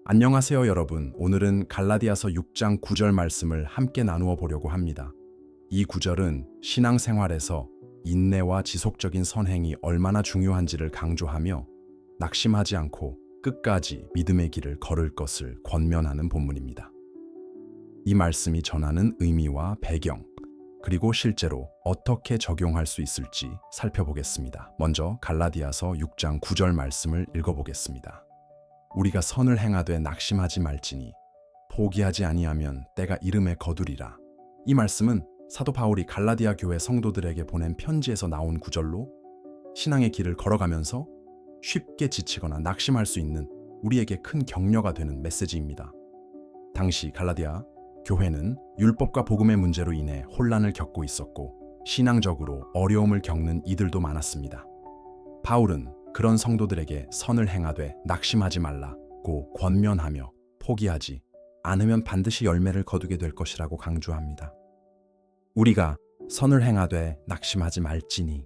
안녕하세요, 여러분. 오늘은 갈라디아서 6장 9절 말씀을 함께 나누어 보려고 합니다. 이 구절은 신앙생활에서 인내와 지속적인 선행이 얼마나 중요한지를 강조하며 낙심하지 않고 끝까지 믿음의 길을 걸을 것을 권면하는 본문입니다. 이 말씀이 전하는 의미와 배경, 그리고 실제로 어떻게 적용할 수 있을지 살펴보겠습니다. 먼저 갈라디아서 6장 9절 말씀을 읽어보겠습니다. 우리가 선을 행하되 낙심하지 말지니 포기하지 아니하면 때가 이름에 거두리라. 이 말씀은 사도 바울이 갈라디아 교회 성도들에게 보낸 편지에서 나온 구절로 신앙의 길을 걸어가면서 쉽게 지치거나 낙심할 수 있는 우리에게 큰 격려가 되는 메시지입니다. 당시 갈라디아 교회는 율법과 복음의 문제로 인해 혼란을 겪고 있었고 신앙적으로 어려움을 겪는 이들도 많았습니다. 바울은 그런 성도들에게 선을 행하되 낙심하지 말라고 권면하며 포기하지 않으면 반드시 열매를 거두게 될 것이라고 강조합니다. 우리가 선을 행하되 낙심하지 말지니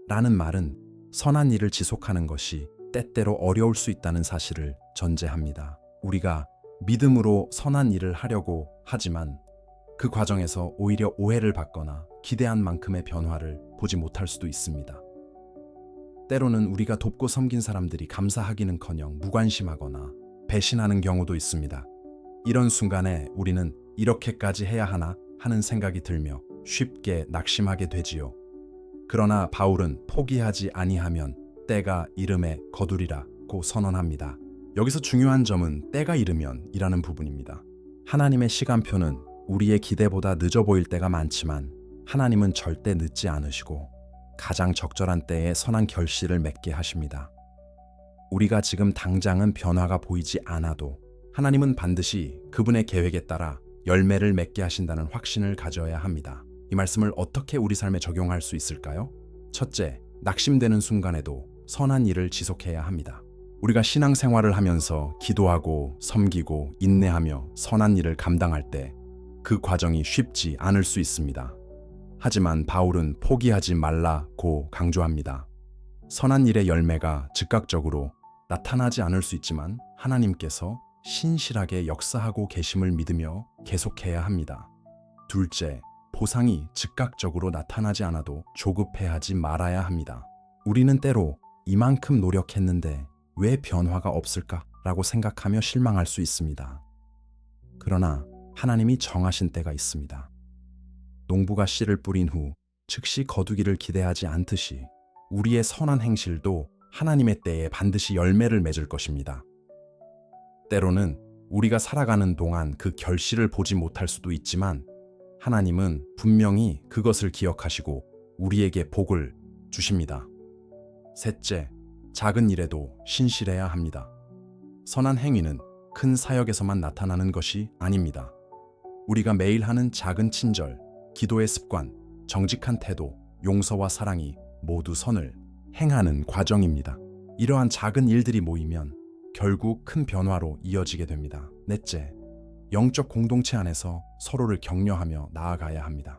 라는 말은 선한 일을 지속하는 것이 때때로 어려울 수 있다는 사실을 전제합니다. 우리가 믿음으로 선한 일을 하려고 하지만 그 과정에서 오히려 오해를 받거나 기대한 만큼의 변화를 보지 못할 수도 있습니다. 때로는 우리가 돕고 섬긴 사람들이 감사하기는커녕 무관심하거나 배신하는 경우도 있습니다. 이런 순간에 우리는 이렇게까지 해야 하나 하는 생각이 들며 쉽게 낙심하게 되지요. 그러나 바울은 포기하지 아니하면 때가 이름에 거두리라고 선언합니다. 여기서 중요한 점은 때가 이르면 이라는 부분입니다. 하나님의 시간표는 우리의 기대보다 늦어 보일 때가 많지만 하나님은 절대 늦지 않으시고 가장 적절한 때에 선한 결실을 맺게 하십니다. 우리가 지금 당장은 변화가 보이지 않아도 하나님은 반드시 그분의 계획에 따라 열매를 맺게 하신다는 확신을 가져야 합니다. 이 말씀을 어떻게 우리 삶에 적용할 수 있을까요? 첫째, 낙심되는 순간에도 선한 일을 지속해야 합니다. 우리가 신앙생활을 하면서 기도하고 섬기고 인내하며 선한 일을 감당할 때 그 과정이 쉽지 않을 수 있습니다. 하지만 바울은 포기하지 말라고 강조합니다. 선한 일의 열매가 즉각적으로 나타나지 않을 수 있지만 하나님께서 신실하게 역사하고 계심을 믿으며 계속해야 합니다. 둘째, 보상이 즉각적으로 나타나지 않아도 조급해하지 말아야 합니다. 우리는 때로 이만큼 노력했는데 왜 변화가 없을까라고 생각하며 실망할 수 있습니다. 그러나 하나님이 정하신 때가 있습니다. 농부가 씨를 뿌린 후 즉시 거두기를 기대하지 않듯이 우리의 선한 행실도 하나님의 때에 반드시 열매를 맺을 것입니다. 때로는 우리가 살아가는 동안 그 결실을 보지 못할 수도 있지만 하나님은 분명히 그것을 기억하시고 우리에게 복을 주십니다. 셋째, 작은 일에도 신실해야 합니다. 선한 행위는 큰 사역에서만 나타나는 것이 아닙니다. 우리가 매일 하는 작은 친절, 기도의 습관, 정직한 태도, 용서와 사랑이 모두 선을 행하는 과정입니다. 이러한 작은 일들이 모이면 결국 큰 변화로 이어지게 됩니다. 넷째, 영적 공동체 안에서 서로를 격려하며 나아가야 합니다.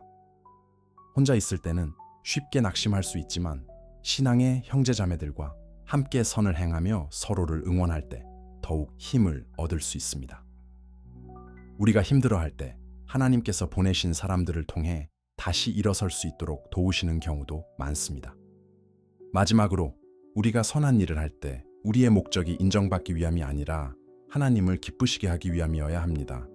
혼자 있을 때는 쉽게 낙심할 수 있지만 신앙의 형제자매들과 함께 선을 행하며 서로를 응원할 때 더욱 힘을 얻을 수 있습니다. 우리가 힘들어할 때 하나님께서 보내신 사람들을 통해 다시 일어설 수 있도록 도우시는 경우도 많습니다. 마지막으로 우리가 선한 일을 할 때 우리의 목적이 인정받기 위함이 아니라 하나님을 기쁘시게 하기 위함이어야 합니다.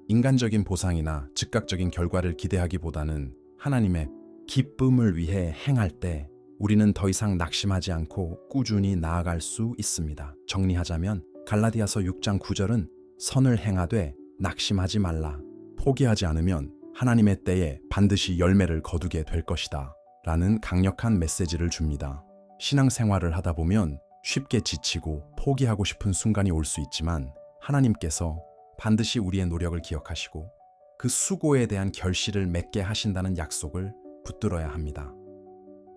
인간적인 보상이나 즉각적인 결과를 기대하기보다는 하나님의 기쁨을 위해 행할 때 우리는 더 이상 낙심하지 않고 꾸준히 나아갈 수 있습니다. 정리하자면 갈라디아서 6장 9절은 선을 행하되 낙심하지 말라. 포기하지 않으면 하나님의 때에 반드시 열매를 거두게 될 것이다. 라는 강력한 메시지를 줍니다. 신앙생활을 하다 보면 쉽게 지치고 포기하고 싶은 순간이 올 수 있지만 하나님께서 반드시 우리의 노력을 기억하시고 그 수고에 대한 결실을 맺게 하신다는 약속을 붙들어야 합니다.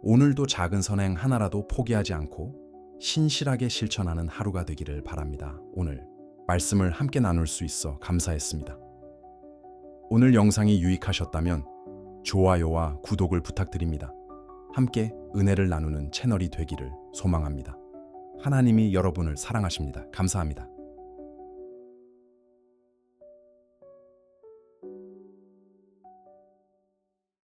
오늘도 작은 선행 하나라도 포기하지 않고 신실하게 실천하는 하루가 되기를 바랍니다. 오늘 말씀을 함께 나눌 수 있어 감사했습니다. 오늘 영상이 유익하셨다면 좋아요와 구독을 부탁드립니다. 함께 은혜를 나누는 채널이 되기를 소망합니다. 하나님이 여러분을 사랑하십니다. 감사합니다.